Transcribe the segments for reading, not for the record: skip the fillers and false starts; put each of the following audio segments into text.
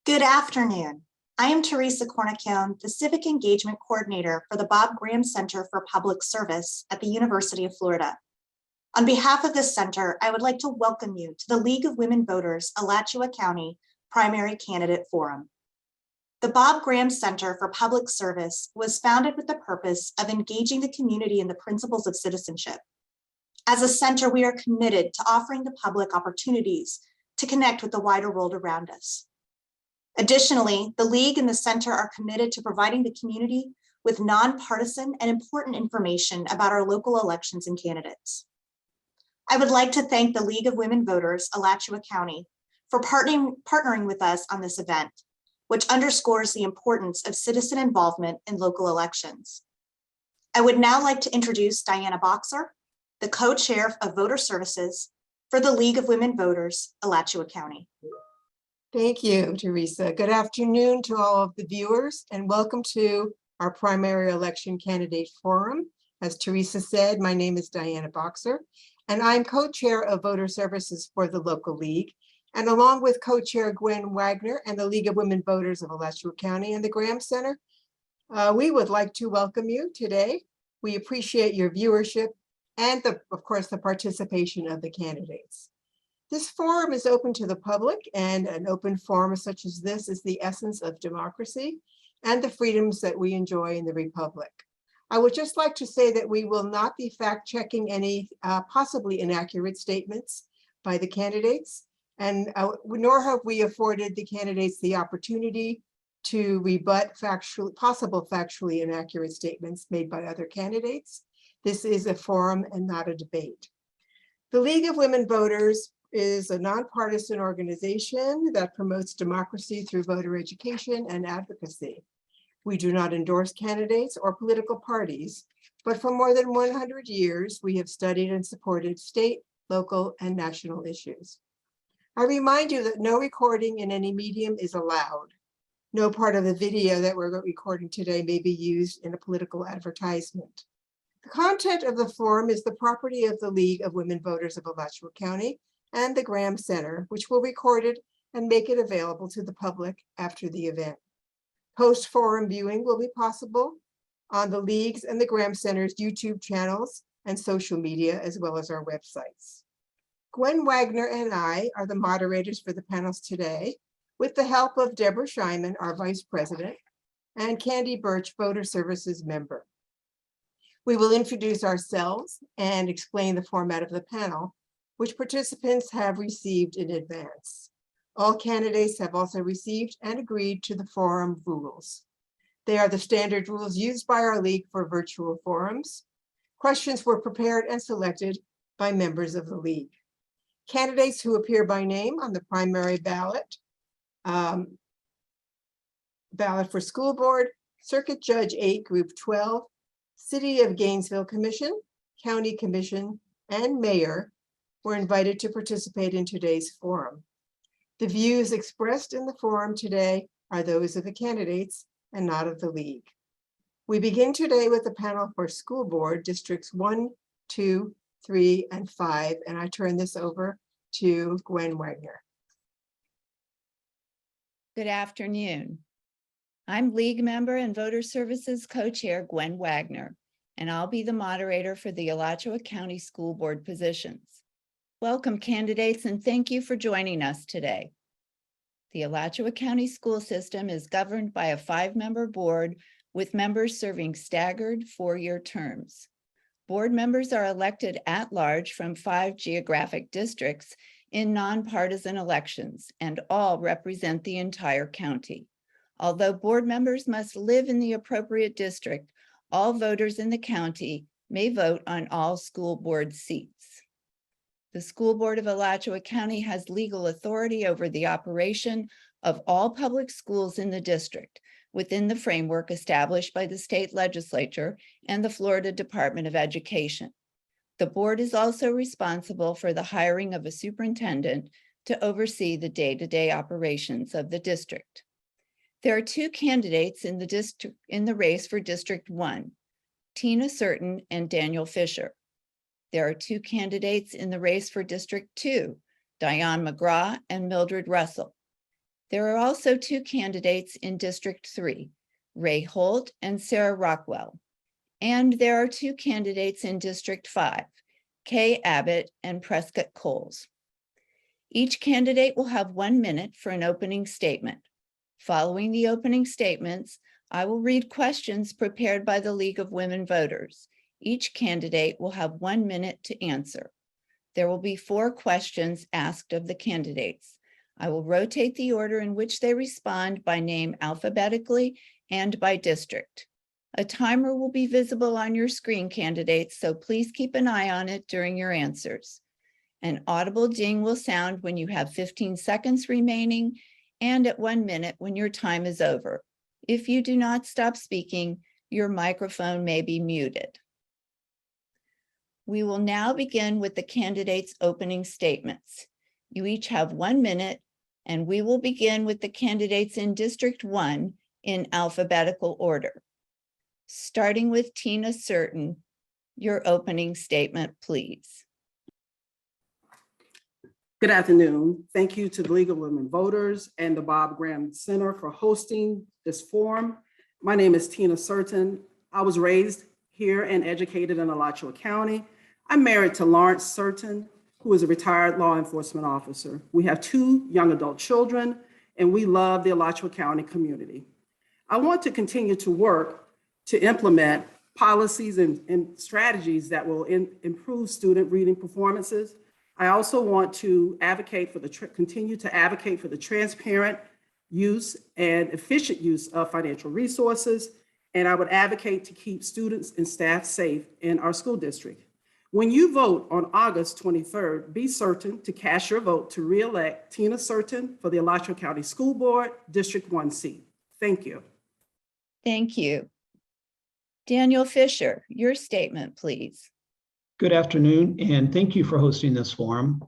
Good afternoon. I am Teresa Cornicone, the Civic Engagement Coordinator for the Bob Graham Center for Public Service at the University of Florida. On behalf of this center, I would like to welcome you to the League of Women Voters Alachua County Primary Candidate Forum. The Bob Graham Center for Public Service was founded with the purpose of engaging the community in the principles of citizenship. As a center, we are committed to offering the public opportunities to connect with the wider world around us. Additionally, the League and the Center are committed to providing the community with nonpartisan and important information about our local elections and candidates. I would like to thank the League of Women Voters Alachua County for partnering with us on this event, which underscores the importance of citizen involvement in local elections. I would now like to introduce Diana Boxer, the co-chair of Voter Services for the League of Women Voters Alachua County. Thank you, Teresa. Good afternoon to all of the viewers and welcome to our primary election candidate forum. As Teresa said, my name is Diana Boxer and I'm co-chair of Voter Services for the local league. And along with co-chair Gwen Wagner and the League of Women Voters of Alachua County and the Graham Center, we would like to welcome you today. We appreciate your viewership and of course, the participation of the candidates. This forum is open to the public, and an open forum such as this is the essence of democracy and the freedoms that we enjoy in the Republic. I would just like to say that we will not be fact-checking any possibly inaccurate statements by the candidates, and nor have we afforded the candidates the opportunity to rebut possible factually inaccurate statements made by other candidates. This is a forum and not a debate. The League of Women Voters is a nonpartisan organization that promotes democracy through voter education and advocacy. We do not endorse candidates or political parties, but for more than 100 years, we have studied and supported state, local, and national issues. I remind you that no recording in any medium is allowed. No part of the video that we're recording today may be used in a political advertisement. The content of the forum is the property of the League of Women Voters of Alachua County and the Graham Center, which will record it and make it available to the public after the event. Post-forum viewing will be possible on the League's and the Graham Center's YouTube channels and social media, as well as our websites. Gwen Wagner and I are the moderators for the panels today, with the help of Deborah Scheinman, our Vice President, and Candy Birch, Voter Services member. We will introduce ourselves and explain the format of the panel, which participants have received in advance. All candidates have also received and agreed to the forum rules. They are the standard rules used by our league for virtual forums. Questions were prepared and selected by members of the league. Candidates who appear by name on the primary ballot for school board, Circuit Judge 8, Group 12, City of Gainesville Commission, County Commission, and Mayor were invited to participate in today's forum. The views expressed in the forum today are those of the candidates and not of the league. We begin today with the panel for school board districts 1, 2, 3, and 5, and I turn this over to Gwen Wagner. Good afternoon. I'm League member and Voter Services co-chair Gwen Wagner, and I'll be the moderator for the Alachua County School Board positions. Welcome, candidates, and thank you for joining us today. The Alachua County school system is governed by a 5-member board with members serving staggered 4-year terms. Board members are elected at large from 5 geographic districts in nonpartisan elections, and all represent the entire county. Although board members must live in the appropriate district, all voters in the county may vote on all school board seats. The School Board of Alachua County has legal authority over the operation of all public schools in the district within the framework established by the state legislature and the Florida Department of Education. The board is also responsible for the hiring of a superintendent to oversee the day-to-day operations of the district. There are 2 candidates in the race for District 1, Tina Certain and Daniel Fisher. There are 2 candidates in the race for District 2, Diane McGraw and Mildred Russell. There are also two candidates in District 3, Ray Holt and Sarah Rockwell. And there are two candidates in District 5, Kay Abbott and Prescott Coles. Each candidate will have 1 minute for an opening statement. Following the opening statements, I will read questions prepared by the League of Women Voters. Each candidate will have 1 minute to answer. There will be 4 questions asked of the candidates. I will rotate the order in which they respond by name alphabetically and by district. A timer will be visible on your screen, candidates, so please keep an eye on it during your answers. An audible ding will sound when you have 15 seconds remaining and at 1 minute when your time is over. If you do not stop speaking, your microphone may be muted. We will now begin with the candidates' opening statements. You each have 1 minute, and we will begin with the candidates in District 1 in alphabetical order. Starting with Tina Certain, your opening statement, please. Good afternoon. Thank you to the League of Women Voters and the Bob Graham Center for hosting this forum. My name is Tina Certain. I was raised here and educated in Alachua County. I'm married to Lawrence Certain, who is a retired law enforcement officer. We have 2 young adult children, and we love the Alachua County community. I want to continue to work to implement policies and strategies that will improve student reading performances. I also want to advocate for continue to advocate for the transparent use and efficient use of financial resources. And I would advocate to keep students and staff safe in our school district. When you vote on August 23rd, be certain to cast your vote to re-elect Tina Certain for the Alachua County School Board, District 1 seat. Thank you. Thank you. Daniel Fisher, your statement, please. Good afternoon, and thank you for hosting this forum.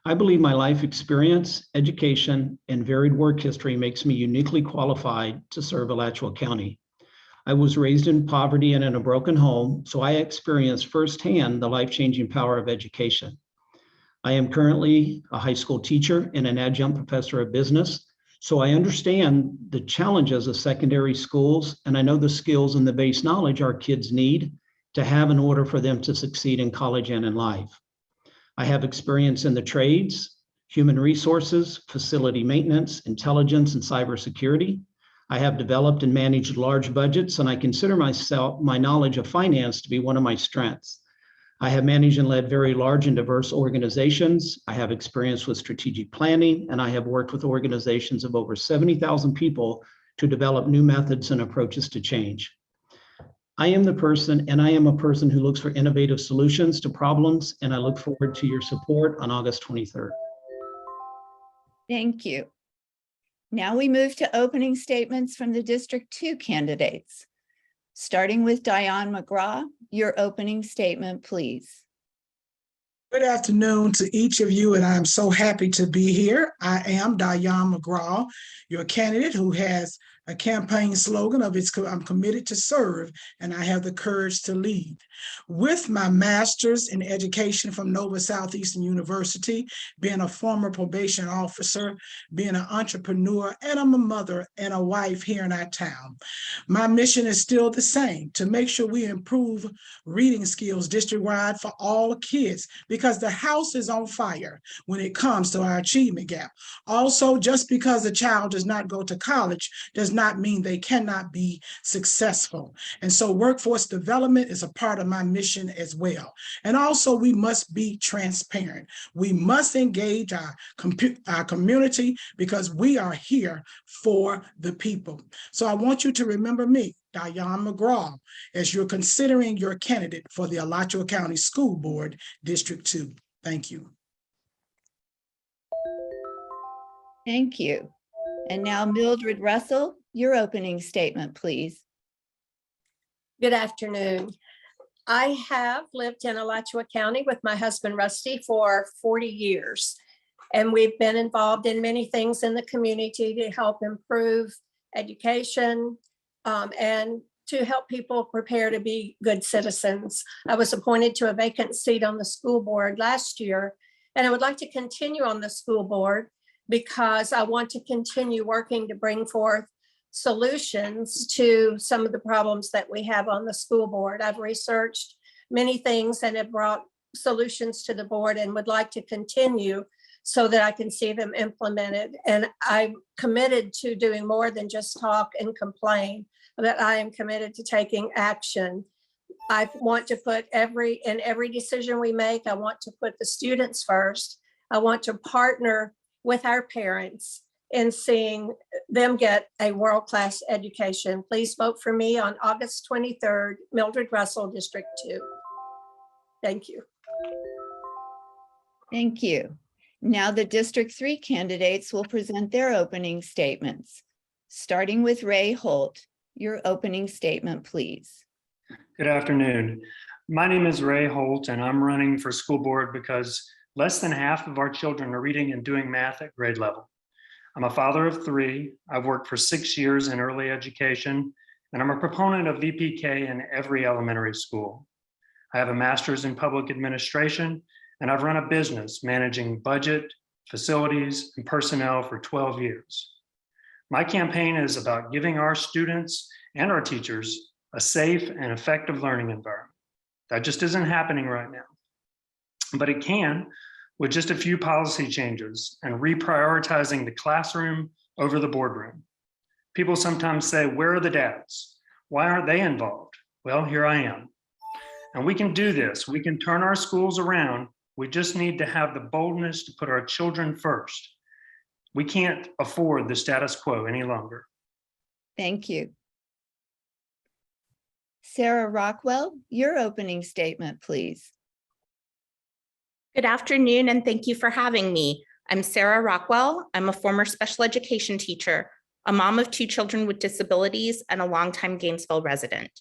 I believe my life experience, education, and varied work history makes me uniquely qualified to serve Alachua County. I was raised in poverty and in a broken home, so I experienced firsthand the life-changing power of education. I am currently a high school teacher and an adjunct professor of business, so I understand the challenges of secondary schools, and I know the skills and the base knowledge our kids need to have in order for them to succeed in college and in life. I have experience in the trades, human resources, facility maintenance, intelligence, and cybersecurity. I have developed and managed large budgets, and I consider my knowledge of finance to be one of my strengths. I have managed and led very large and diverse organizations. I have experience with strategic planning, and I have worked with organizations of over 70,000 people to develop new methods and approaches to change. I am a person who looks for innovative solutions to problems, and I look forward to your support on August 23rd. Thank you. Now we move to opening statements from the District 2 candidates. Starting with Diane McGraw, your opening statement, please. Good afternoon to each of you, and I'm so happy to be here. I am Diane McGraw, your candidate who has a campaign slogan of I'm committed to serve, and I have the courage to lead. With my master's in education from Nova Southeastern University, being a former probation officer, being an entrepreneur, and I'm a mother and a wife here in our town. My mission is still the same, to make sure we improve reading skills district-wide for all kids, because the house is on fire when it comes to our achievement gap. Also, just because a child does not go to college does not mean they cannot be successful. And so workforce development is a part of my mission as well. And also, we must be transparent. We must engage our community, because we are here for the people. So I want you to remember me, Diane McGraw, as you're considering your candidate for the Alachua County School Board, District 2. Thank you. Thank you. And now Mildred Russell, your opening statement, please. Good afternoon. I have lived in Alachua County with my husband Rusty for 40 years, and we've been involved in many things in the community to help improve education and to help people prepare to be good citizens. I was appointed to a vacant seat on the school board last year, and I would like to continue on the school board because I want to continue working to bring forth solutions to some of the problems that we have on the school board. I've researched many things and have brought solutions to the board and would like to continue so that I can see them implemented. And I'm committed to doing more than just talk and complain, but I am committed to taking action. I want to put in every decision we make, I want to put the students first. I want to partner with our parents in seeing them get a world-class education. Please vote for me on August 23rd, Mildred Russell, District 2. Thank you. Thank you. Now the District 3 candidates will present their opening statements. Starting with Ray Holt, your opening statement, please. Good afternoon. My name is Ray Holt, and I'm running for school board because less than half of our children are reading and doing math at grade level. I'm a father of 3. I've worked for 6 years in early education, and I'm a proponent of VPK in every elementary school. I have a master's in public administration, and I've run a business managing budget, facilities, and personnel for 12 years. My campaign is about giving our students and our teachers a safe and effective learning environment. That just isn't happening right now, but it can with just a few policy changes and reprioritizing the classroom over the boardroom. People sometimes say, where are the dads? Why aren't they involved? Well, here I am. And we can do this. We can turn our schools around. We just need to have the boldness to put our children first. We can't afford the status quo any longer. Thank you. Sarah Rockwell, your opening statement, please. Good afternoon, and thank you for having me. I'm Sarah Rockwell. I'm a former special education teacher, a mom of 2 children with disabilities, and a longtime Gainesville resident.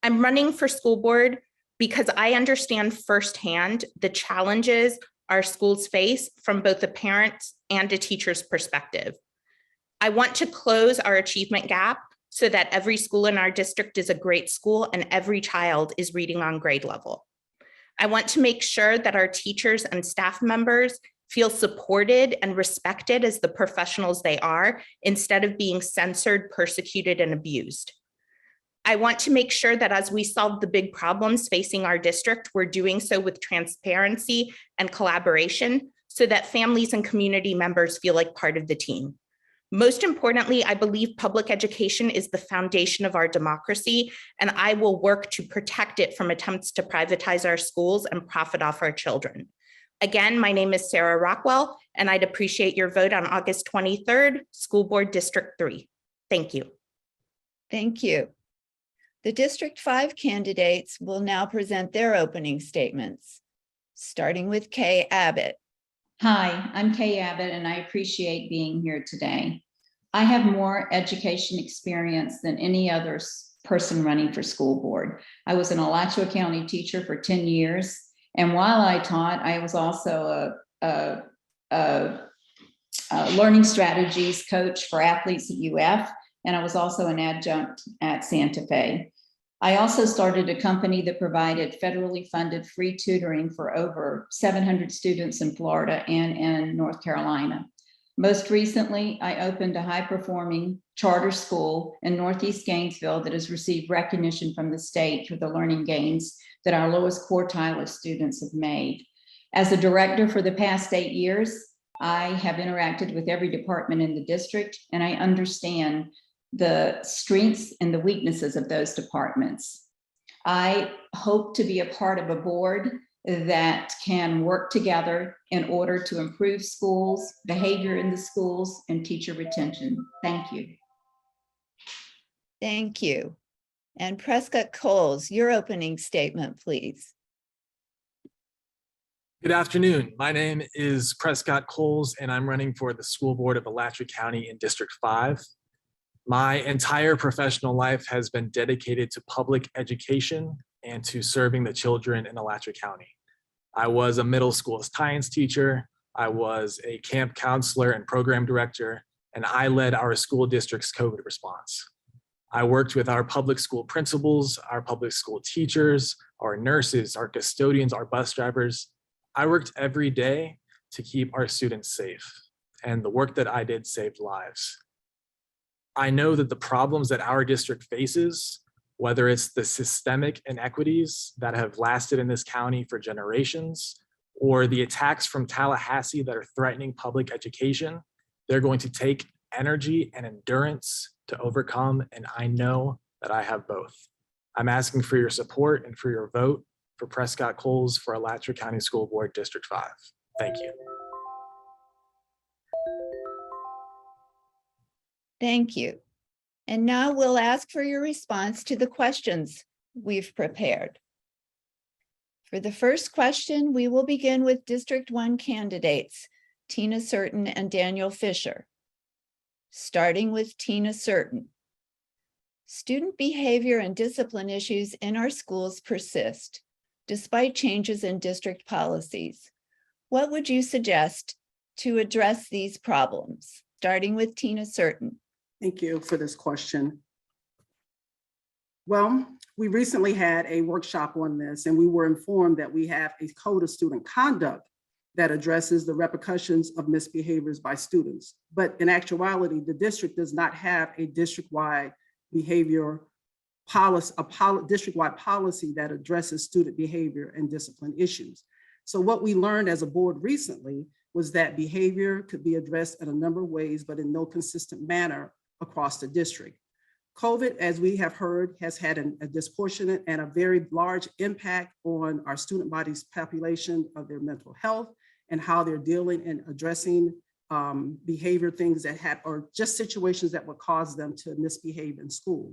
I'm running for school board because I understand firsthand the challenges our schools face from both a parent and a teacher's perspective. I want to close our achievement gap so that every school in our district is a great school and every child is reading on grade level. I want to make sure that our teachers and staff members feel supported and respected as the professionals they are, instead of being censored, persecuted, and abused. I want to make sure that as we solve the big problems facing our district, we're doing so with transparency and collaboration so that families and community members feel like part of the team. Most importantly, I believe public education is the foundation of our democracy, and I will work to protect it from attempts to privatize our schools and profit off our children. Again, my name is Sarah Rockwell, and I'd appreciate your vote on August 23rd, School Board District 3. Thank you. Thank you. The District 5 candidates will now present their opening statements, starting with Kay Abbott. Hi, I'm Kay Abbott, and I appreciate being here today. I have more education experience than any other person running for school board. I was an Alachua County teacher for 10 years, and while I taught, I was also a learning strategies coach for athletes at UF, and I was also an adjunct at Santa Fe. I also started a company that provided federally funded free tutoring for over 700 students in Florida and in North Carolina. Most recently, I opened a high-performing charter school in Northeast Gainesville that has received recognition from the state for the learning gains that our lowest quartile of students have made. As a director for the past 8 years, I have interacted with every department in the district, and I understand the strengths and the weaknesses of those departments. I hope to be a part of a board that can work together in order to improve schools, behavior in the schools, and teacher retention. Thank you. Thank you. And Prescott Coles, your opening statement, please. Good afternoon. My name is Prescott Coles, and I'm running for the school board of Alachua County in District 5. My entire professional life has been dedicated to public education and to serving the children in Alachua County. I was a middle school science teacher, I was a camp counselor and program director, and I led our school district's COVID response. I worked with our public school principals, our public school teachers, our nurses, our custodians, our bus drivers. I worked every day to keep our students safe. and the work that I did saved lives. I know that the problems that our district faces, whether it's the systemic inequities that have lasted in this county for generations, or the attacks from Tallahassee that are threatening public education, they're going to take energy and endurance to overcome, and I know that I have both. I'm asking for your support and for your vote for Prescott Coles for Alachua County School Board District 5. Thank you. Thank you. And now we'll ask for your response to the questions we've prepared. For the first question, we will begin with District 1 candidates, Tina Certain and Daniel Fisher. Starting with Tina Certain. Student behavior and discipline issues in our schools persist, despite changes in district policies. What would you suggest to address these problems? Starting with Tina Certain. Thank you for this question. Well, we recently had a workshop on this, and we were informed that we have a code of student conduct that addresses the repercussions of misbehaviors by students. But in actuality, the district does not have a district-wide behavior policy, district-wide policy that addresses student behavior and discipline issues. So what we learned as a board recently was that behavior could be addressed in a number of ways, but in no consistent manner across the district. COVID, as we have heard, has had a disproportionate and a very large impact on our student body's population of their mental health and how they're dealing and addressing behavior things that have, or just situations that would cause them to misbehave in school.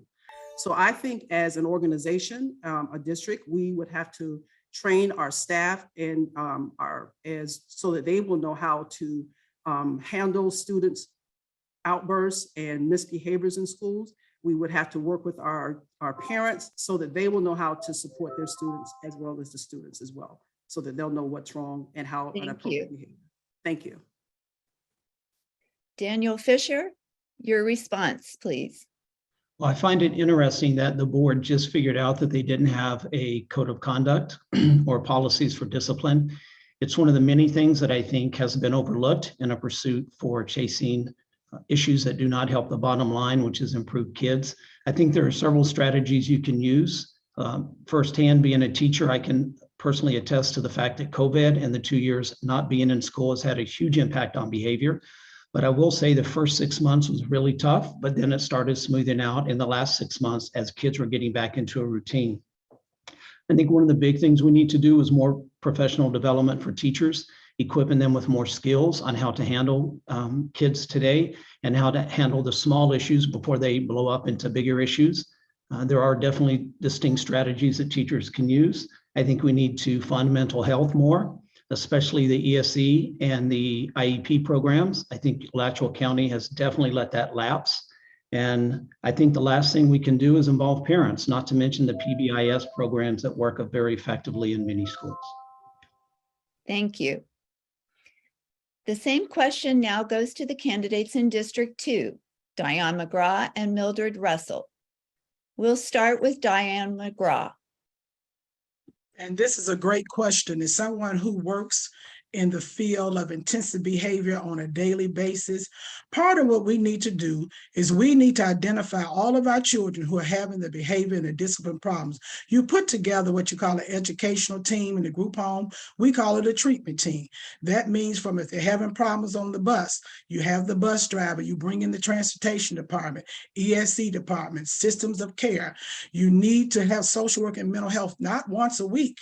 So I think as an organization, a district, we would have to train our staff and so that they will know how to handle students' outbursts and misbehaviors in schools. We would have to work with our parents so that they will know how to support their students as well as the students as well, so that they'll know what's wrong and how inappropriate behavior. Thank you. Daniel Fisher, your response, please. Well, I find it interesting that the board just figured out that they didn't have a code of conduct or policies for discipline. It's one of the many things that I think has been overlooked in a pursuit for chasing issues that do not help the bottom line, which is improved kids. I think there are several strategies you can use. Firsthand, being a teacher, I can personally attest to the fact that COVID and the 2 years not being in school has had a huge impact on behavior. But I will say the first 6 months was really tough, but then it started smoothing out in the last 6 months as kids were getting back into a routine. I think one of the big things we need to do is more professional development for teachers, equipping them with more skills on how to handle kids today and how to handle the small issues before they blow up into bigger issues. There are definitely distinct strategies that teachers can use. I think we need to fund mental health more, especially the ESE and the IEP programs. I think Alachua County has definitely let that lapse. And I think the last thing we can do is involve parents, not to mention the PBIS programs that work very effectively in many schools. Thank you. The same question now goes to the candidates in District 2, Diane McGraw and Mildred Russell. We'll start with Diane McGraw. And this is a great question. As someone who works in the field of intensive behavior on a daily basis, part of what we need to do is we need to identify all of our children who are having the behavior and the discipline problems. You put together what you call an educational team in the group home. We call it a treatment team. That means from if they're having problems on the bus, you have the bus driver, you bring in the transportation department, ESC department, systems of care. You need to have social work and mental health not once a week.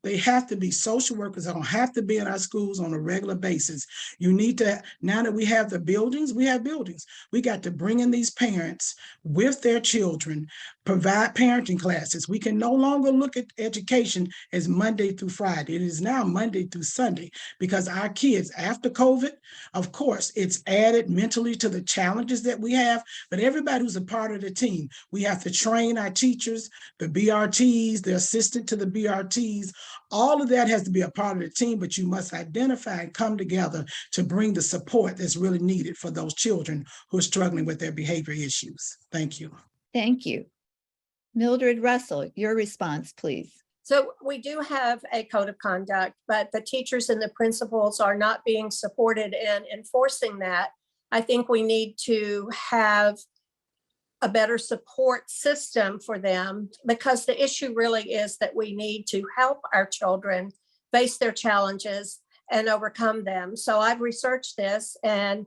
They have to be social workers that don't have to be in our schools on a regular basis. You need to, now that we have the buildings, we have buildings. We got to bring in these parents with their children, provide parenting classes. We can no longer look at education as Monday through Friday. It is now Monday through Sunday because our kids, after COVID, of course, it's added mentally to the challenges that we have, but everybody who's a part of the team, we have to train our teachers, the BRTs, the assistant to the BRTs, all of that has to be a part of the team, but you must identify and come together to bring the support that's really needed for those children who are struggling with their behavior issues. Thank you. Thank you. Mildred Russell, your response, please. So we do have a code of conduct, but the teachers and the principals are not being supported in enforcing that. I think we need to have a better support system for them, because the issue really is that we need to help our children face their challenges and overcome them. So I've researched this, and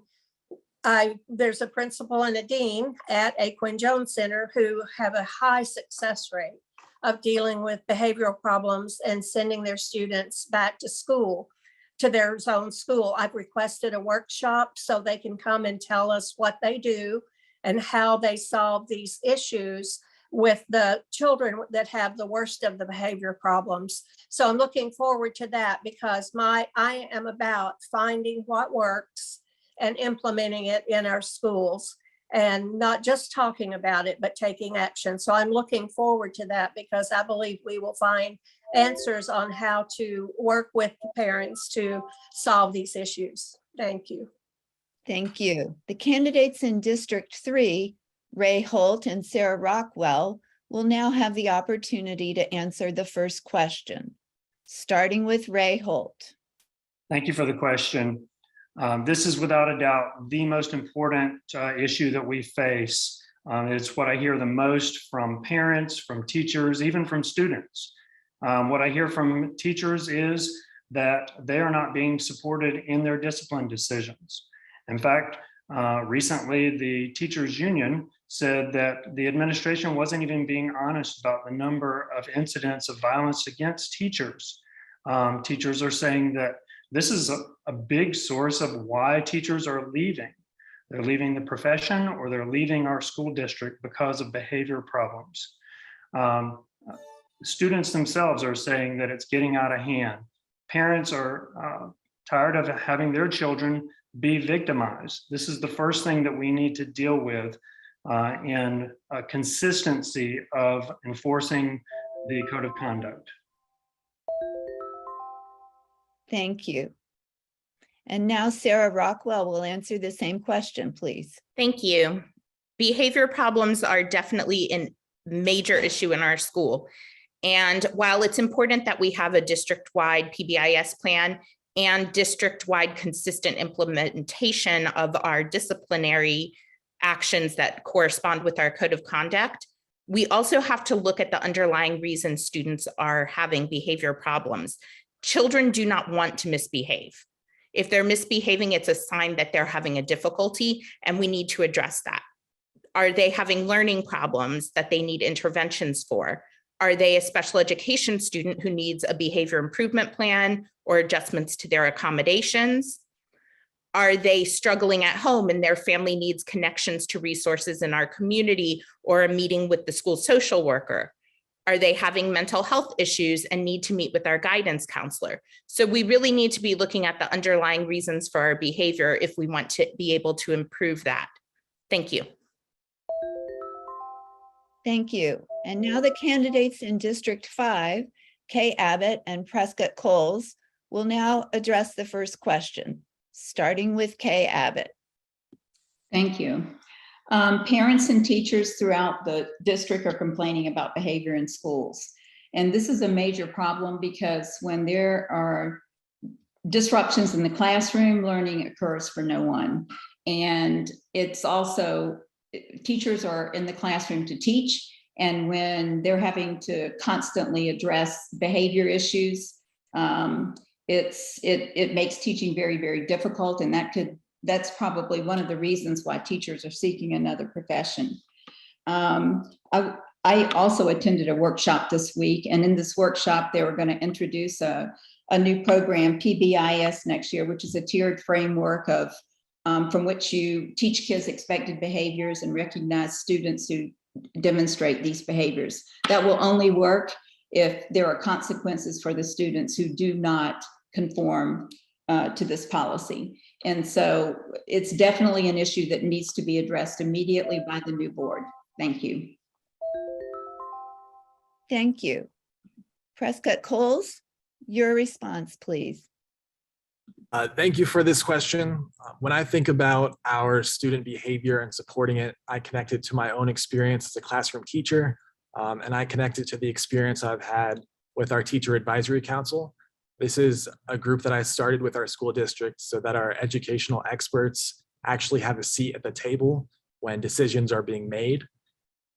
there's a principal and a dean at a Quinn Jones Center who have a high success rate of dealing with behavioral problems and sending their students back to school, to their own school. I've requested a workshop so they can come and tell us what they do and how they solve these issues with the children that have the worst of the behavior problems. So I'm looking forward to that, because I am about finding what works and implementing it in our schools, and not just talking about it, but taking action. So I'm looking forward to that, because I believe we will find answers on how to work with the parents to solve these issues. Thank you. Thank you. The candidates in District 3, Ray Holt and Sarah Rockwell, will now have the opportunity to answer the first question, starting with Ray Holt. Thank you for the question. This is without a doubt the most important issue that we face. It's what I hear the most from parents, from teachers, even from students. What I hear from teachers is that they are not being supported in their discipline decisions. In fact, recently the teachers union said that the administration wasn't even being honest about the number of incidents of violence against teachers. Teachers are saying that this is a big source of why teachers are leaving. They're leaving the profession, or they're leaving our school district because of behavior problems. Students themselves are saying that it's getting out of hand. Parents are tired of having their children be victimized. This is the first thing that we need to deal with in consistency of enforcing the code of conduct. Thank you. And now Sarah Rockwell will answer the same question, please. Thank you. Behavior problems are definitely a major issue in our school. And while it's important that we have a district-wide PBIS plan and district-wide consistent implementation of our disciplinary actions that correspond with our code of conduct, we also have to look at the underlying reasons students are having behavior problems. Children do not want to misbehave. If they're misbehaving, it's a sign that they're having a difficulty, and we need to address that. Are they having learning problems that they need interventions for? Are they a special education student who needs a behavior improvement plan or adjustments to their accommodations? Are they struggling at home and their family needs connections to resources in our community or a meeting with the school social worker? Are they having mental health issues and need to meet with our guidance counselor? So we really need to be looking at the underlying reasons for our behavior if we want to be able to improve that. Thank you. Thank you. And now the candidates in District 5, Kay Abbott and Prescott Coles, will now address the first question, starting with Kay Abbott. Thank you. Parents and teachers throughout the district are complaining about behavior in schools. And this is a major problem because when there are disruptions in the classroom, learning occurs for no one. And it's also, teachers are in the classroom to teach. And when they're having to constantly address behavior issues, it makes teaching very, very difficult. And that's probably one of the reasons why teachers are seeking another profession. I also attended a workshop this week, and in this workshop, they were going to introduce a new program, PBIS, next year, which is a tiered framework of from which you teach kids expected behaviors and recognize students who demonstrate these behaviors. That will only work if there are consequences for the students who do not conform to this policy. And so it's definitely an issue that needs to be addressed immediately by the new board. Thank you. Thank you. Prescott Coles, your response, please. Thank you for this question. When I think about our student behavior and supporting it, I connect it to my own experience as a classroom teacher, and I connect it to the experience I've had with our Teacher Advisory Council. This is a group that I started with our school district so that our educational experts actually have a seat at the table when decisions are being made.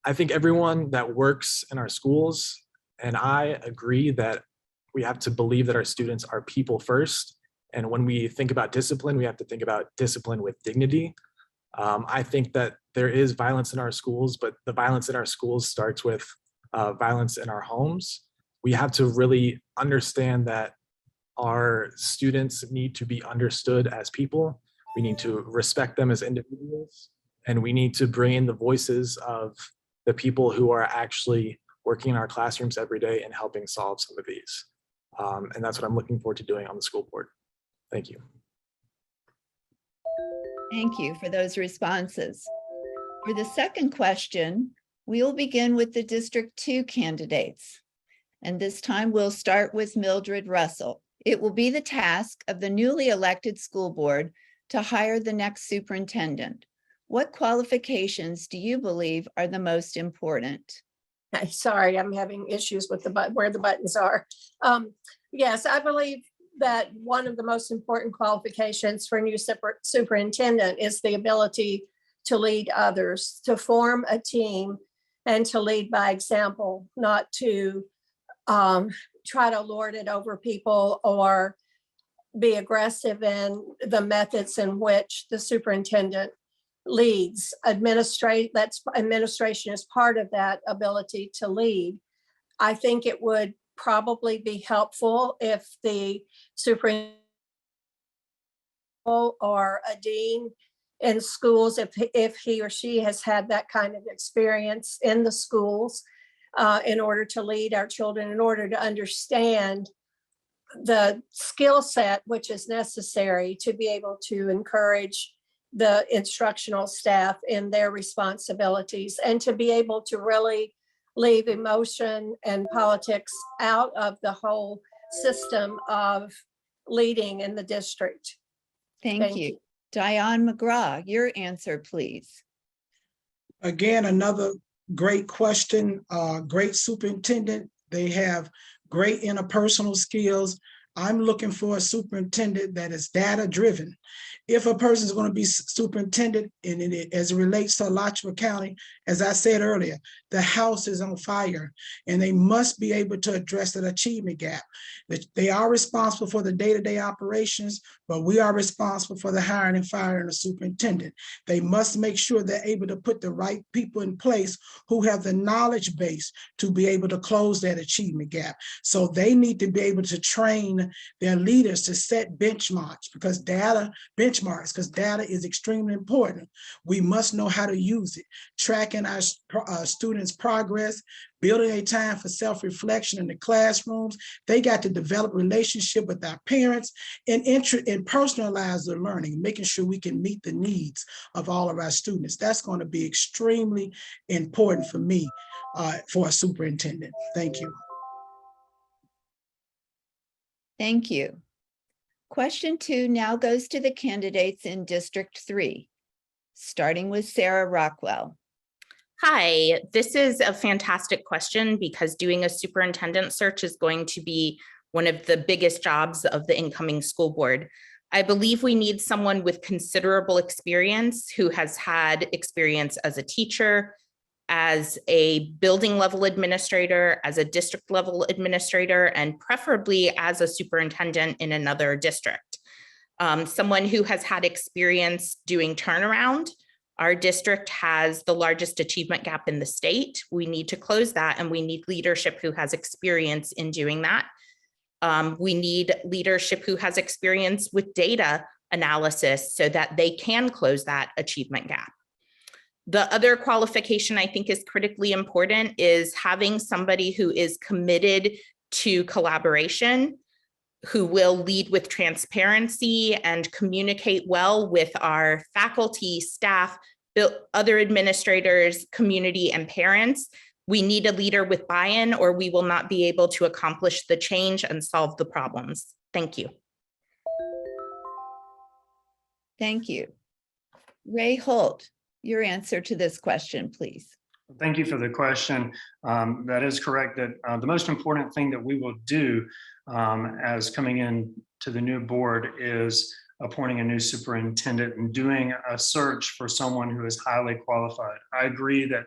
I think everyone that works in our schools and I agree that we have to believe that our students are people first. And when we think about discipline, we have to think about discipline with dignity. I think that there is violence in our schools, but the violence in our schools starts with violence in our homes. We have to really understand that our students need to be understood as people. We need to respect them as individuals, and we need to bring in the voices of the people who are actually working in our classrooms every day and helping solve some of these. And that's what I'm looking forward to doing on the school board. Thank you. Thank you for those responses. For the second question, we'll begin with the District 2 candidates. And this time we'll start with Mildred Russell. It will be the task of the newly elected school board to hire the next superintendent. What qualifications do you believe are the most important? Sorry, I'm having issues with the button where the buttons are. Yes, I believe that one of the most important qualifications for a new superintendent is the ability to lead others, to form a team, and to lead by example, not to try to lord it over people or be aggressive in the methods in which the superintendent leads. Administration is part of that ability to lead. I think it would probably be helpful if the superintendent or a dean in schools, if he or she has had that kind of experience in the schools, in order to lead our children, in order to understand the skill set which is necessary to be able to encourage the instructional staff in their responsibilities, and to be able to really leave emotion and politics out of the whole system of leading in the district. Thank you. Diane McGraw, your answer, please. Again, another great question. Great superintendent. They have great interpersonal skills. I'm looking for a superintendent that is data driven. If a person is going to be superintendent, and as it relates to Alachua County, as I said earlier, the house is on fire, and they must be able to address that achievement gap. They are responsible for the day-to-day operations, but we are responsible for the hiring and firing of superintendent. They must make sure they're able to put the right people in place who have the knowledge base to be able to close that achievement gap. So they need to be able to train their leaders to set benchmarks, because data is extremely important. We must know how to use it, tracking our students' progress, building a time for self-reflection in the classrooms. They got to develop relationship with our parents and personalize their learning, making sure we can meet the needs of all of our students. That's going to be extremely important for me, for a superintendent. Thank you. Thank you. Question 2 now goes to the candidates in District 3, starting with Sarah Rockwell. Hi, this is a fantastic question because doing a superintendent search is going to be one of the biggest jobs of the incoming school board. I believe we need someone with considerable experience who has had experience as a teacher, as a building level administrator, as a district level administrator, and preferably as a superintendent in another district. Someone who has had experience doing turnaround. Our district has the largest achievement gap in the state. We need to close that, and we need leadership who has experience in doing that. We need leadership who has experience with data analysis so that they can close that achievement gap. The other qualification I think is critically important is having somebody who is committed to collaboration, who will lead with transparency and communicate well with our faculty, staff, other administrators, community, and parents. We need a leader with buy-in, or we will not be able to accomplish the change and solve the problems. Thank you. Thank you. Ray Holt, your answer to this question, please. Thank you for the question. That is correct that the most important thing that we will do as coming in to the new board is appointing a new superintendent and doing a search for someone who is highly qualified. I agree that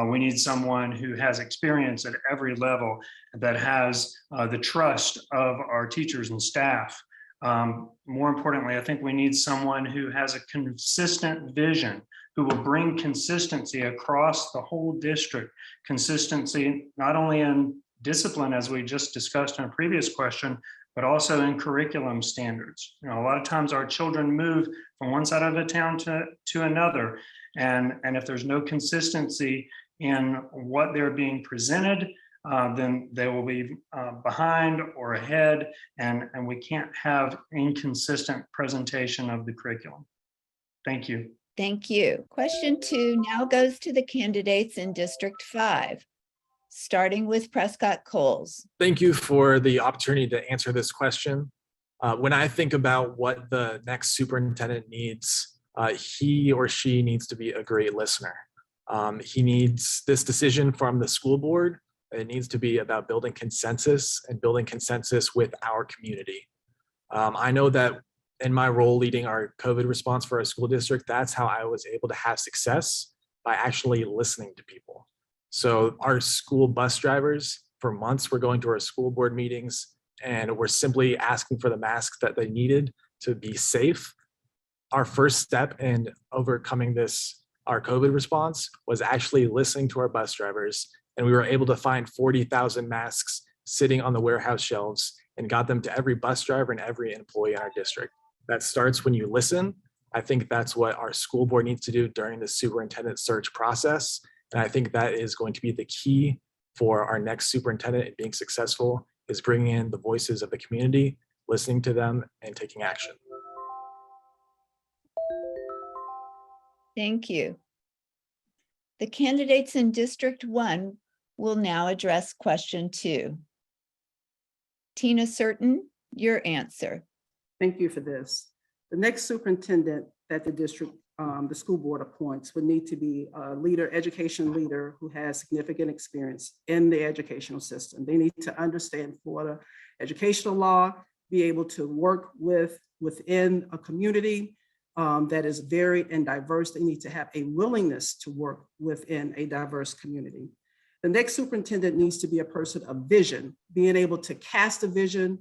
we need someone who has experience at every level, that has the trust of our teachers and staff. More importantly, I think we need someone who has a consistent vision, who will bring consistency across the whole district. Consistency, not only in discipline, as we just discussed in a previous question, but also in curriculum standards. You know, a lot of times our children move from one side of the town to another. And if there's no consistency in what they're being presented, then they will be behind or ahead, and we can't have inconsistent presentation of the curriculum. Thank you. Thank you. Question 2 now goes to the candidates in District 5, starting with Prescott Coles. Thank you for the opportunity to answer this question. When I think about what the next superintendent needs, he or she needs to be a great listener. He needs this decision from the school board. It needs to be about building consensus and building consensus with our community. I know that in my role leading our COVID response for our school district, that's how I was able to have success, by actually listening to people. So our school bus drivers, for months, were going to our school board meetings and we're simply asking for the masks that they needed to be safe. Our first step in overcoming our COVID response, was actually listening to our bus drivers. And we were able to find 40,000 masks sitting on the warehouse shelves and got them to every bus driver and every employee in our district. That starts when you listen. I think that's what our school board needs to do during the superintendent search process. And I think that is going to be the key for our next superintendent in being successful, is bringing in the voices of the community, listening to them, and taking action. Thank you. The candidates in District 1 will now address question 2. Tina Certain, your answer. Thank you for this. The next superintendent that the district, the school board appoints would need to be a leader, education leader who has significant experience in the educational system. They need to understand Florida educational law, be able to work within a community that is varied and diverse. They need to have a willingness to work within a diverse community. The next superintendent needs to be a person of vision, being able to cast a vision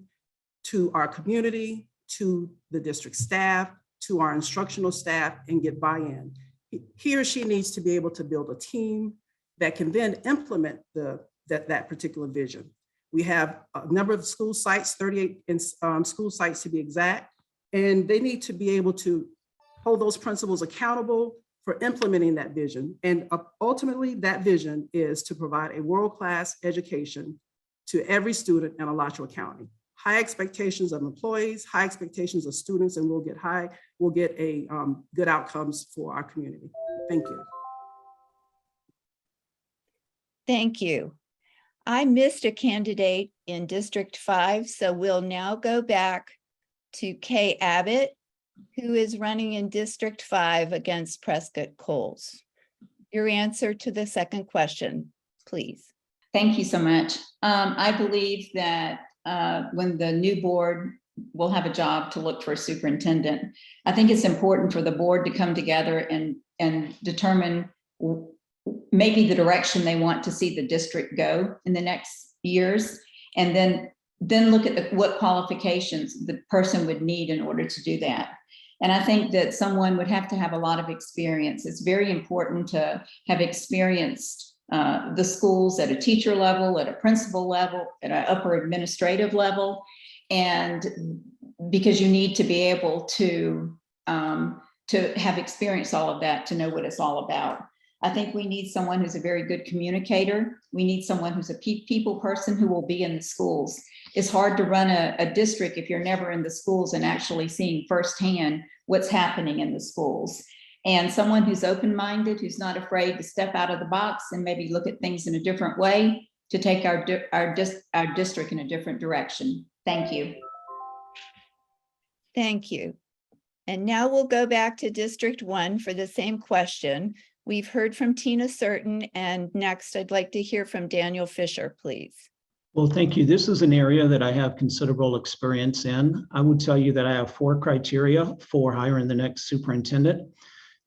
to our community, to the district staff, to our instructional staff, and get buy-in. He or she needs to be able to build a team that can then implement that particular vision. We have a number of school sites, 38 school sites to be exact, and they need to be able to hold those principals accountable for implementing that vision. And ultimately, that vision is to provide a world-class education to every student in Alachua County. High expectations of employees, high expectations of students, and we'll get good outcomes for our community. Thank you. Thank you. I missed a candidate in District 5, so we'll now go back to Kay Abbott, who is running in District 5 against Prescott Coles. Your answer to the second question, please. Thank you so much. I believe that when the new board will have a job to look for a superintendent, I think it's important for the board to come together and determine maybe the direction they want to see the district go in the next years, and then look at what qualifications the person would need in order to do that. And I think that someone would have to have a lot of experience. It's very important to have experienced the schools at a teacher level, at a principal level, at an upper administrative level, and because you need to be able to have experienced all of that to know what it's all about. I think we need someone who's a very good communicator. We need someone who's a people person who will be in the schools. It's hard to run a district if you're never in the schools and actually seeing firsthand what's happening in the schools. And someone who's open-minded, who's not afraid to step out of the box and maybe look at things in a different way to take our district in a different direction. Thank you. Thank you. And now we'll go back to District 1 for the same question We've heard from Tina Certain, and next I'd like to hear from Daniel Fisher, please. Well, thank you. This is an area that I have considerable experience in. I would tell you that I have 4 criteria for hiring the next superintendent.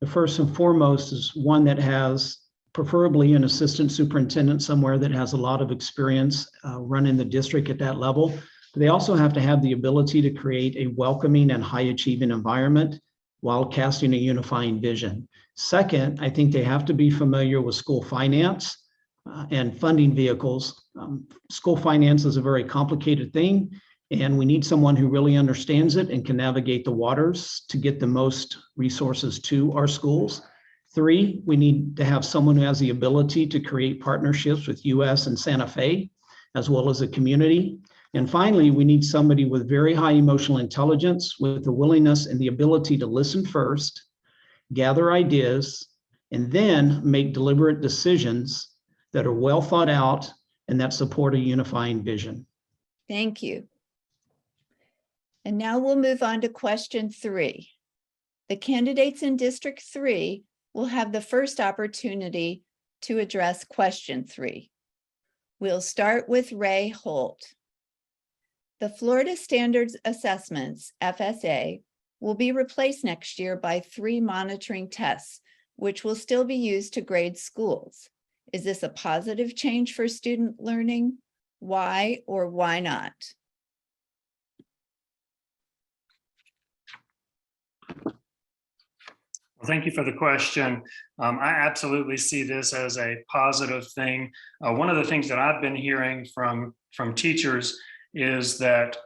The first and foremost is one that has preferably an assistant superintendent somewhere that has a lot of experience running the district at that level. But they also have to have the ability to create a welcoming and high achieving environment while casting a unifying vision. Second, I think they have to be familiar with school finance and funding vehicles. School finance is a very complicated thing, and we need someone who really understands it and can navigate the waters to get the most resources to our schools. 3, we need to have someone who has the ability to create partnerships with US and Santa Fe, as well as the community. And finally, we need somebody with very high emotional intelligence, with the willingness and the ability to listen first, gather ideas, and then make deliberate decisions that are well thought out and that support a unifying vision. Thank you. And now we'll move on to question 3. The candidates in District 3 will have the first opportunity to address question 3. We'll start with Ray Holt. The Florida Standards Assessments, FSA, will be replaced next year by 3 monitoring tests, which will still be used to grade schools. Is this a positive change for student learning? Why or why not? Well, thank you for the question. I absolutely see this as a positive thing. One of the things that I've been hearing from teachers is that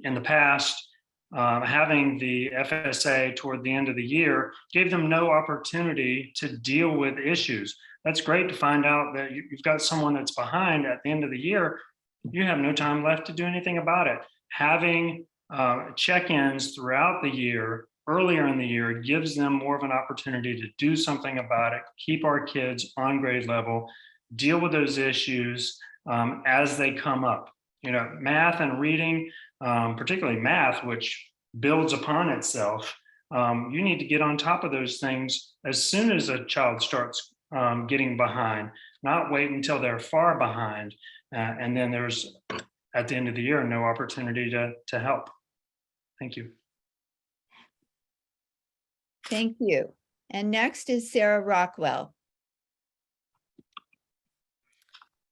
in the past, having the FSA toward the end of the year gave them no opportunity to deal with issues. That's great to find out that you've got someone that's behind at the end of the year. You have no time left to do anything about it. Having check-ins throughout the year, earlier in the year, gives them more of an opportunity to do something about it, keep our kids on grade level, deal with those issues as they come up. You know, math and reading, particularly math, which builds upon itself, you need to get on top of those things as soon as a child starts getting behind, not wait until they're far behind. And then there's, at the end of the year, no opportunity to help. Thank you. Thank you. And next is Sarah Rockwell.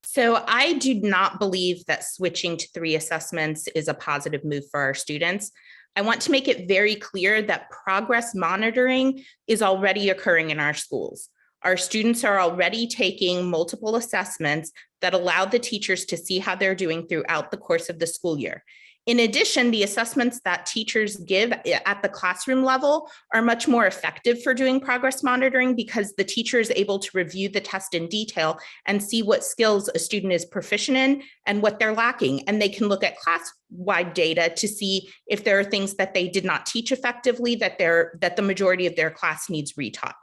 So I do not believe that switching to 3 assessments is a positive move for our students. I want to make it very clear that progress monitoring is already occurring in our schools. Our students are already taking multiple assessments that allow the teachers to see how they're doing throughout the course of the school year. In addition, the assessments that teachers give at the classroom level are much more effective for doing progress monitoring because the teacher is able to review the test in detail and see what skills a student is proficient in and what they're lacking. And they can look at class-wide data to see if there are things that they did not teach effectively that the majority of their class needs retaught.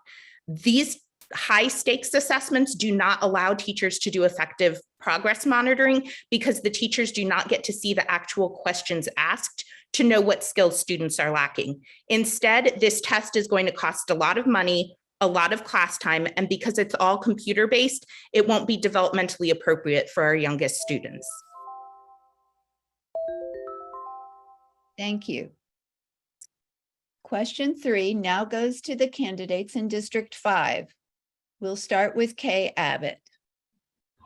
These high stakes assessments do not allow teachers to do effective progress monitoring because the teachers do not get to see the actual questions asked to know what skills students are lacking. Instead, this test is going to cost a lot of money, a lot of class time, and because it's all computer-based, it won't be developmentally appropriate for our youngest students. Thank you. Question 3 now goes to the candidates in District 5. We'll start with Kay Abbott.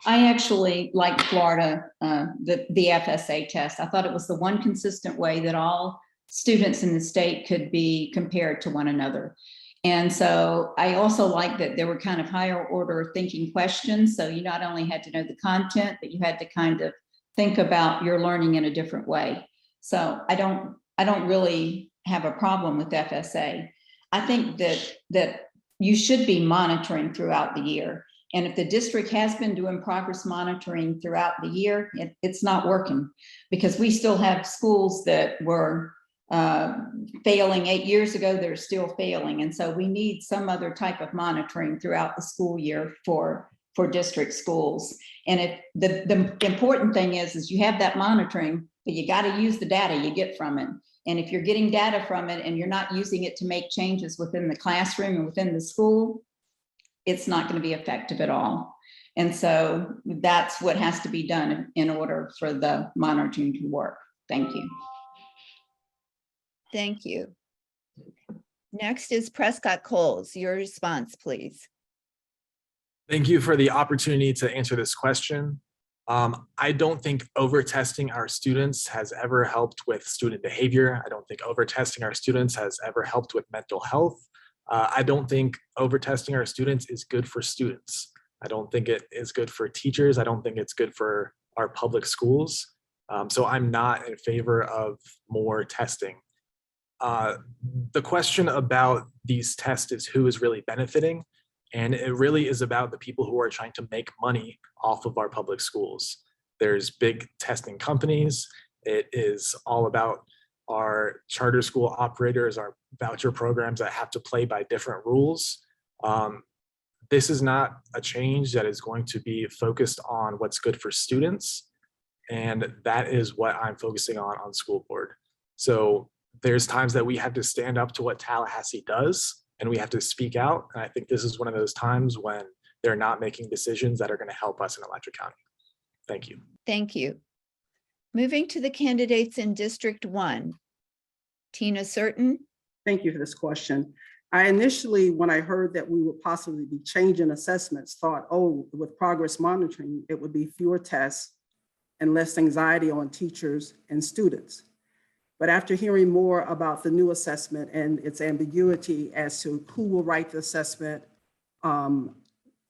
I actually like Florida, the FSA test. I thought it was the one consistent way that all students in the state could be compared to one another. And so I also like that there were kind of higher order thinking questions. So you not only had to know the content, but you had to kind of think about your learning in a different way. So I don't really have a problem with FSA. I think that you should be monitoring throughout the year. And if the district has been doing progress monitoring throughout the year, it's not working because we still have schools that were failing 8 years ago, they're still failing. And so we need some other type of monitoring throughout the school year for district schools. And if the important thing is you have that monitoring, but you got to use the data you get from it. And if you're getting data from it and you're not using it to make changes within the classroom and within the school, it's not going to be effective at all. And so that's what has to be done in order for the monitoring to work. Thank you. Thank you. Next is Prescott Coles. Your response, please. Thank you for the opportunity to answer this question. I don't think over-testing our students has ever helped with student behavior. I don't think over-testing our students has ever helped with mental health. I don't think over-testing our students is good for students. I don't think it is good for teachers. I don't think it's good for our public schools. So I'm not in favor of more testing. The question about these tests is who is really benefiting. And it really is about the people who are trying to make money off of our public schools. There's big testing companies. It is all about our charter school operators, our voucher programs that have to play by different rules. This is not a change that is going to be focused on what's good for students. And that is what I'm focusing on school board. So there's times that we have to stand up to what Tallahassee does, and we have to speak out. And I think this is one of those times when they're not making decisions that are going to help us in Alachua County. Thank you. Thank you. Moving to the candidates in District 1. Tina Certain. Thank you for this question. I initially, when I heard that we would possibly be changing assessments, thought, oh, with progress monitoring, it would be fewer tests and less anxiety on teachers and students. But after hearing more about the new assessment and its ambiguity as to who will write the assessment,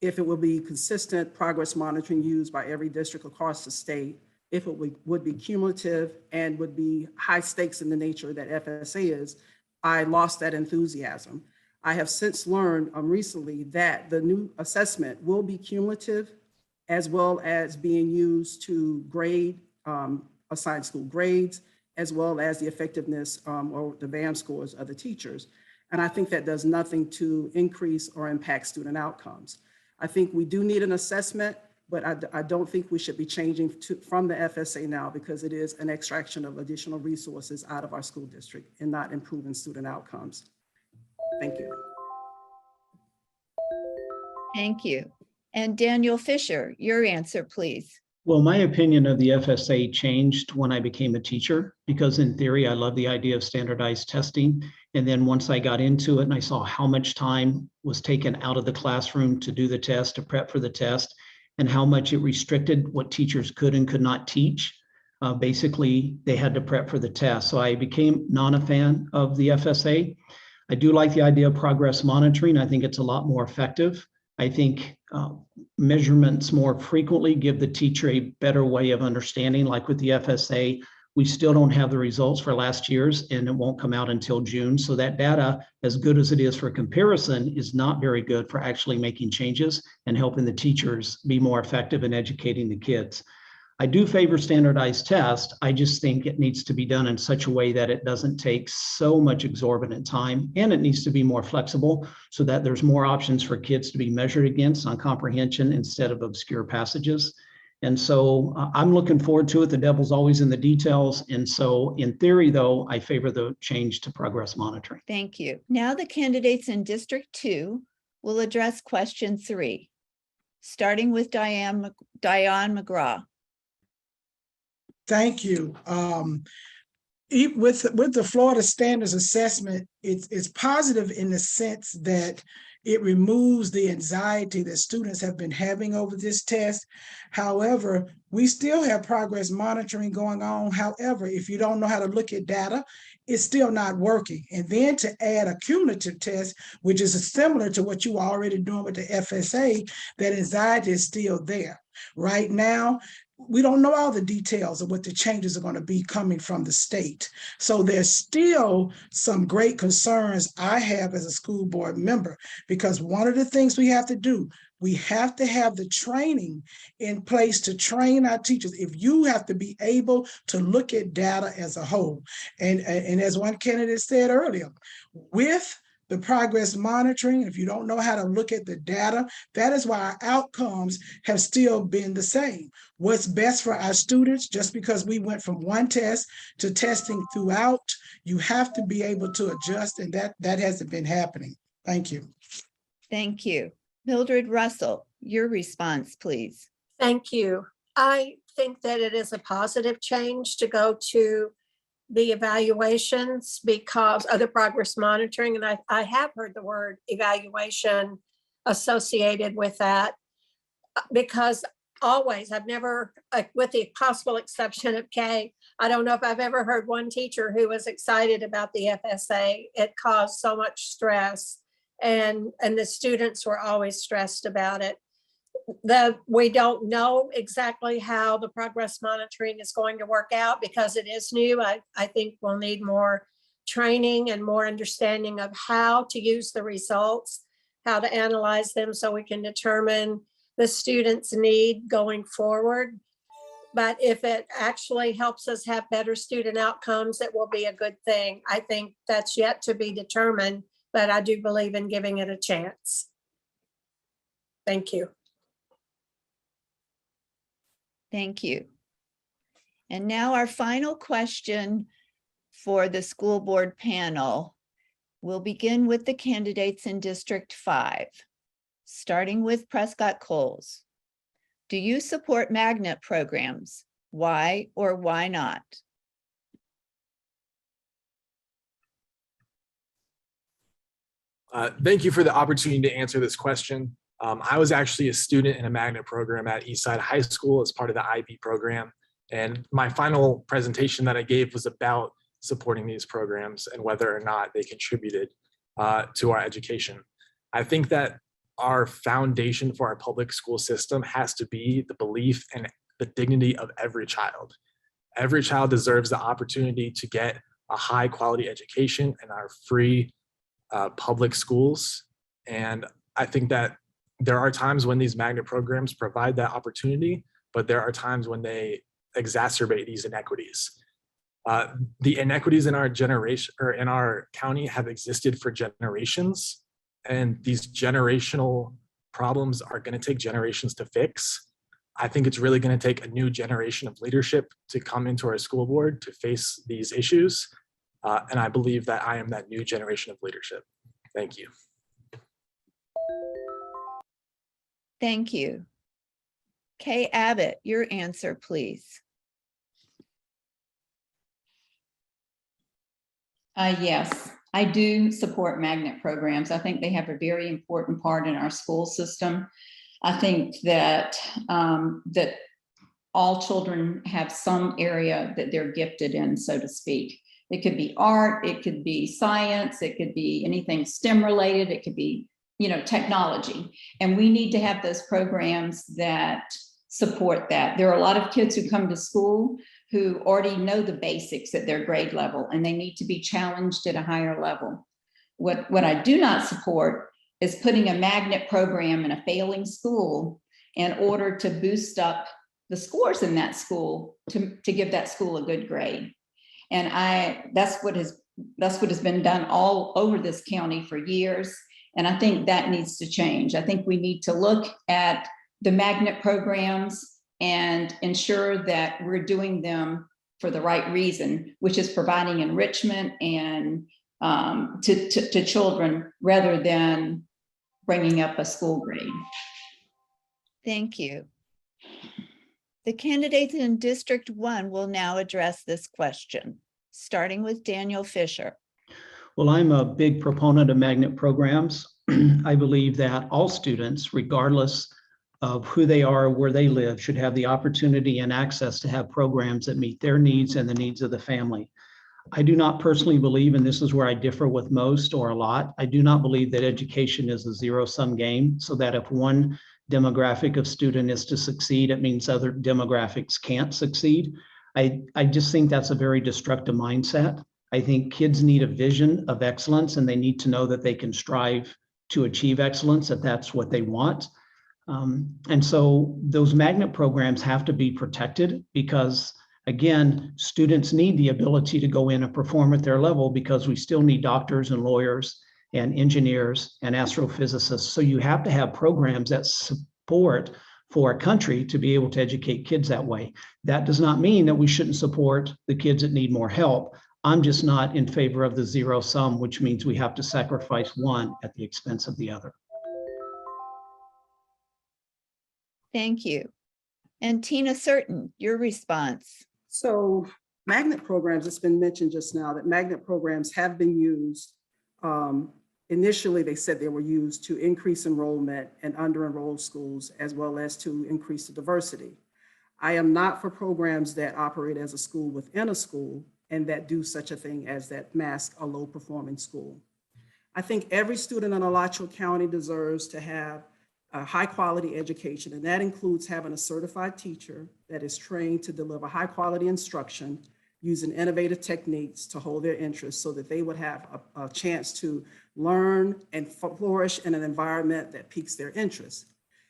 if it will be consistent progress monitoring used by every district across the state, if it would be cumulative and would be high stakes in the nature that FSA is, I lost that enthusiasm. I have since learned recently that the new assessment will be cumulative as well as being used to grade, assign school grades, as well as the effectiveness or the VAM scores of the teachers. And I think that does nothing to increase or impact student outcomes. I think we do need an assessment, but I don't think we should be changing from the FSA now because it is an extraction of additional resources out of our school district and not improving student outcomes. Thank you. Thank you. And Daniel Fisher, your answer, please. Well, my opinion of the FSA changed when I became a teacher, because in theory, I love the idea of standardized testing. And then once I got into it and I saw how much time was taken out of the classroom to do the test, to prep for the test, and how much it restricted what teachers could and could not teach, basically they had to prep for the test. So I became not a fan of the FSA. I do like the idea of progress monitoring. I think it's a lot more effective. I think measurements more frequently give the teacher a better way of understanding. Like with the FSA, we still don't have the results for last year's and it won't come out until June. So that data, as good as it is for comparison, is not very good for actually making changes and helping the teachers be more effective in educating the kids. I do favor standardized tests. I just think it needs to be done in such a way that it doesn't take so much exorbitant time, and it needs to be more flexible so that there's more options for kids to be measured against on comprehension instead of obscure passages. And so I'm looking forward to it. The devil's always in the details. And so in theory, though, I favor the change to progress monitoring. Thank you. Now the candidates in District 2 will address question 3, starting with Diane McGraw. Thank you. With the Florida Standards Assessment, it's positive in the sense that it removes the anxiety that students have been having over this test. However, we still have progress monitoring going on. However, if you don't know how to look at data, it's still not working. And then to add a cumulative test, which is similar to what you are already doing with the FSA, that anxiety is still there. Right now, we don't know all the details of what the changes are going to be coming from the state. So there's still some great concerns I have as a school board member, because one of the things we have to do, we have to have the training in place to train our teachers. If you have to be able to look at data as a whole, and as one candidate said earlier, with the progress monitoring, if you don't know how to look at the data, that is why our outcomes have still been the same. What's best for our students, just because we went from one test to testing throughout, you have to be able to adjust, and that hasn't been happening. Thank you. Thank you. Mildred Russell, your response, please. Thank you. I think that it is a positive change to go to the evaluations because of the progress monitoring. And I have heard the word evaluation associated with that because always, I've never, with the possible exception of Kay, I don't know if I've ever heard one teacher who was excited about the FSA. It caused so much stress and the students were always stressed about it. We don't know exactly how the progress monitoring is going to work out because it is new. I think we'll need more training and more understanding of how to use the results, how to analyze them so we can determine the students' need going forward. But if it actually helps us have better student outcomes, it will be a good thing. I think that's yet to be determined, but I do believe in giving it a chance. Thank you. Thank you. And now our final question for the school board panel. We'll begin with the candidates in District 5, starting with Prescott Coles. Do you support magnet programs? Why or why not? Thank you for the opportunity to answer this question. I was actually a student in a magnet program at Eastside High School as part of the IB program. And my final presentation that I gave was about supporting these programs and whether or not they contributed to our education. I think that our foundation for our public school system has to be the belief and the dignity of every child. Every child deserves the opportunity to get a high quality education in our free public schools. And I think that there are times when these magnet programs provide that opportunity, but there are times when they exacerbate these inequities. The inequities in our generation or in our county have existed for generations, and these generational problems are going to take generations to fix. I think it's really going to take a new generation of leadership to come into our school board to face these issues. And I believe that I am that new generation of leadership. Thank you. Thank you. Kay Abbott, your answer, please. Yes, I do support magnet programs. I think they have a very important part in our school system. I think that that all children have some area that they're gifted in, so to speak. It could be art, it could be science, it could be anything STEM related, it could be, technology. And we need to have those programs that support that. There are a lot of kids who come to school who already know the basics at their grade level, and they need to be challenged at a higher level. What I do not support is putting a magnet program in a failing school in order to boost up the scores in that school to give that school a good grade. And that's what has been done all over this county for years. And I think that needs to change. I think we need to look at the magnet programs and ensure that we're doing them for the right reason, which is providing enrichment and to children rather than bringing up a school grade. Thank you. The candidates in District 1 will now address this question, starting with Daniel Fisher. Well, I'm a big proponent of magnet programs. I believe that all students, regardless of who they are, where they live, should have the opportunity and access to have programs that meet their needs and the needs of the family. I do not personally believe, and this is where I differ with most or a lot, I do not believe that education is a zero-sum game, so that if one demographic of student is to succeed, it means other demographics can't succeed. I just think that's a very destructive mindset. I think kids need a vision of excellence, and they need to know that they can strive to achieve excellence if that's what they want. And so those magnet programs have to be protected because, again, students need the ability to go in and perform at their level because we still need doctors and lawyers and engineers and astrophysicists. So you have to have programs that support for a country to be able to educate kids that way. That does not mean that we shouldn't support the kids that need more help. I'm just not in favor of the zero sum, which means we have to sacrifice one at the expense of the other. Thank you. And Tina Certain, your response. So magnet programs, it's been mentioned just now that magnet programs have been used. Initially, they said they were used to increase enrollment in under-enrolled schools as well as to increase the diversity. I am not for programs that operate as a school within a school and that do such a thing as that mask a low-performing school. I think every student in Alachua County deserves to have a high-quality education, and that includes having a certified teacher that is trained to deliver high-quality instruction using innovative techniques to hold their interest so that they would have a chance to learn and flourish in an environment that piques their interest.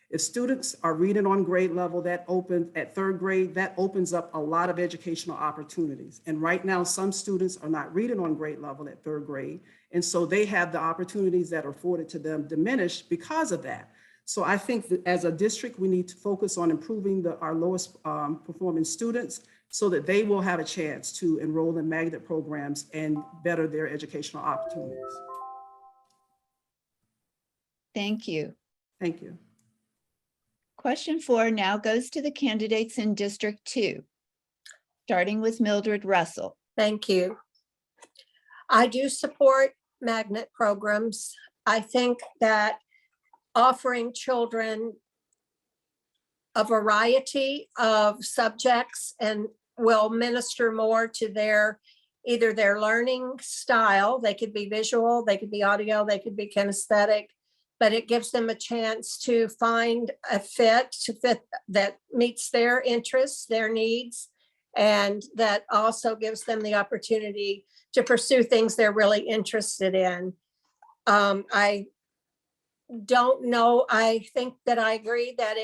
If students are reading on grade level, at third grade, that opens up a lot of educational opportunities. And right now, some students are not reading on grade level at third grade. And so they have the opportunities that are afforded to them diminished because of that. So I think that as a district, we need to focus on improving our lowest performing students so that they will have a chance to enroll in magnet programs and better their educational opportunities. Thank you. Thank you. Question 4 now goes to the candidates in District 2, starting with Mildred Russell. Thank you. I do support magnet programs. I think that offering children a variety of subjects and will minister more to either their learning style. They could be visual, they could be audio, they could be kinesthetic, but it gives them a chance to find a fit that meets their interests, their needs, and that also gives them the opportunity to pursue things they're really interested in. I don't know. I think that I agree that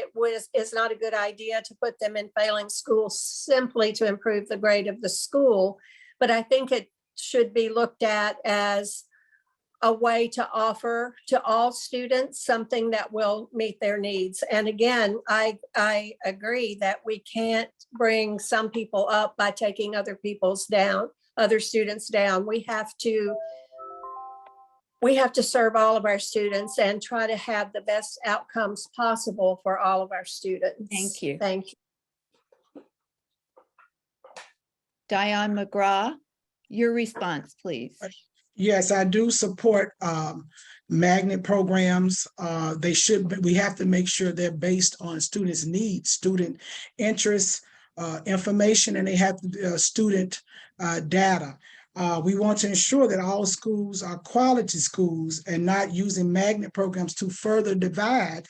is not a good idea to put them in failing schools simply to improve the grade of the school. But I think it should be looked at as a way to offer to all students something that will meet their needs. And again, I agree that we can't bring some people up by taking other students down. We have to serve all of our students and try to have the best outcomes possible for all of our students. Thank you. Thank you. Diane McGraw, your response, please. Yes, I do support magnet programs. We have to make sure they're based on students' needs, student interests, information, and they have student data. We want to ensure that all schools are quality schools and not using magnet programs to further divide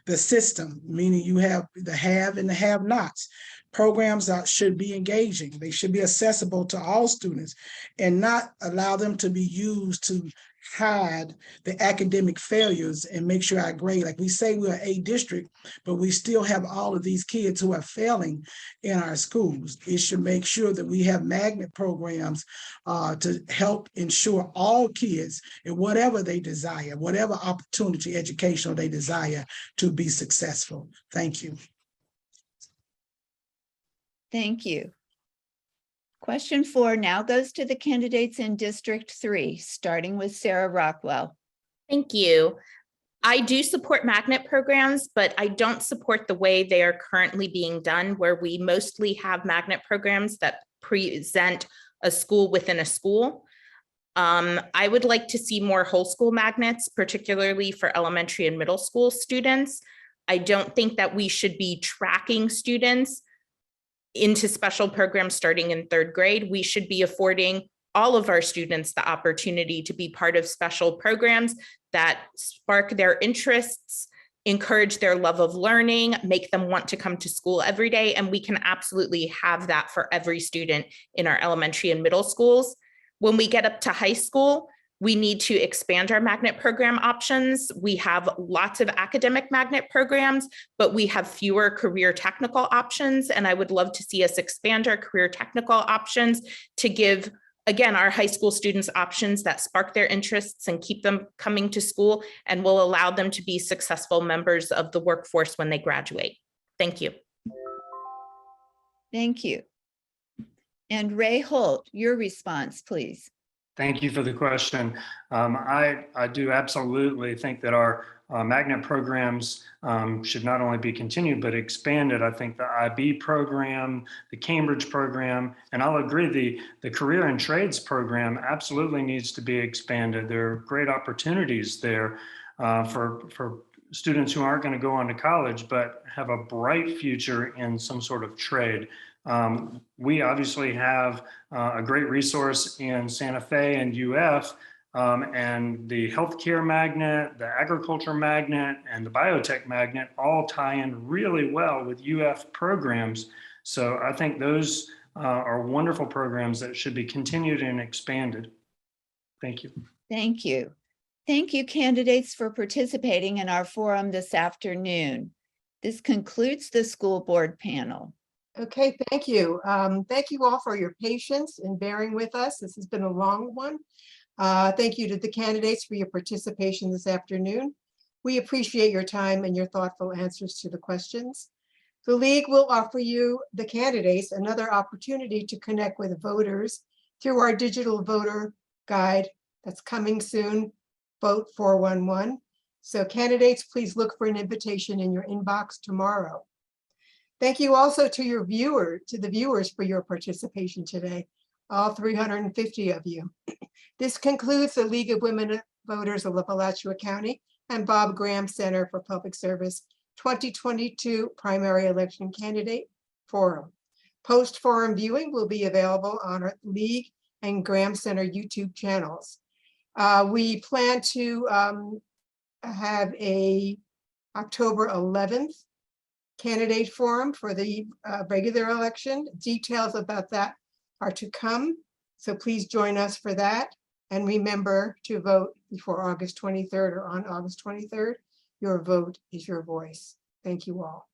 the system, meaning you have the have and the have-nots. Programs should be engaging. They should be accessible to all students and not allow them to be used to hide the academic failures and make sure our grade, like we say we're a district, but we still have all of these kids who are failing in our schools. It should make sure that we have magnet programs to help ensure all kids in whatever they desire, whatever opportunity educational they desire to be successful. Thank you. Thank you. Question 4 now goes to the candidates in District 3, starting with Sarah Rockwell. Thank you. I do support magnet programs, but I don't support the way they are currently being done, where we mostly have magnet programs that present a school within a school. I would like to see more whole school magnets, particularly for elementary and middle school students. I don't think that we should be tracking students into special programs starting in third grade. We should be affording all of our students the opportunity to be part of special programs that spark their interests, encourage their love of learning, make them want to come to school every day. And we can absolutely have that for every student in our elementary and middle schools. When we get up to high school, we need to expand our magnet program options. We have lots of academic magnet programs, but we have fewer career technical options. And I would love to see us expand our career technical options to give, again, our high school students options that spark their interests and keep them coming to school and will allow them to be successful members of the workforce when they graduate. Thank you. Thank you. And Ray Holt, your response, please. Thank you for the question. I do absolutely think that our magnet programs should not only be continued, but expanded. I think the IB program, the Cambridge program, and I'll agree, the career and trades program absolutely needs to be expanded. There are great opportunities there for students who aren't going to go on to college, but have a bright future in some sort of trade. We obviously have a great resource in Santa Fe and UF, and the healthcare magnet, the agriculture magnet, and the biotech magnet all tie in really well with UF programs. So I think those are wonderful programs that should be continued and expanded. Thank you. Thank you. Thank you, candidates, for participating in our forum this afternoon. This concludes the school board panel. Okay, thank you. Thank you all for your patience in bearing with us. This has been a long one. Thank you to the candidates for your participation this afternoon. We appreciate your time and your thoughtful answers to the questions. The League will offer you, the candidates, another opportunity to connect with voters through our digital voter guide that's coming soon, Vote 411. So candidates, please look for an invitation in your inbox tomorrow. Thank you also to the viewers for your participation today, all 350 of you. This concludes the League of Women Voters of Alachua County and Bob Graham Center for Public Service 2022 Primary Election Candidate Forum. Post-forum viewing will be available on our League and Graham Center YouTube channels. We plan to have a October 11th candidate forum for the regular election. Details about that are to come. So please join us for that. And remember to vote before August 23rd or on August 23rd. Your vote is your voice. Thank you all.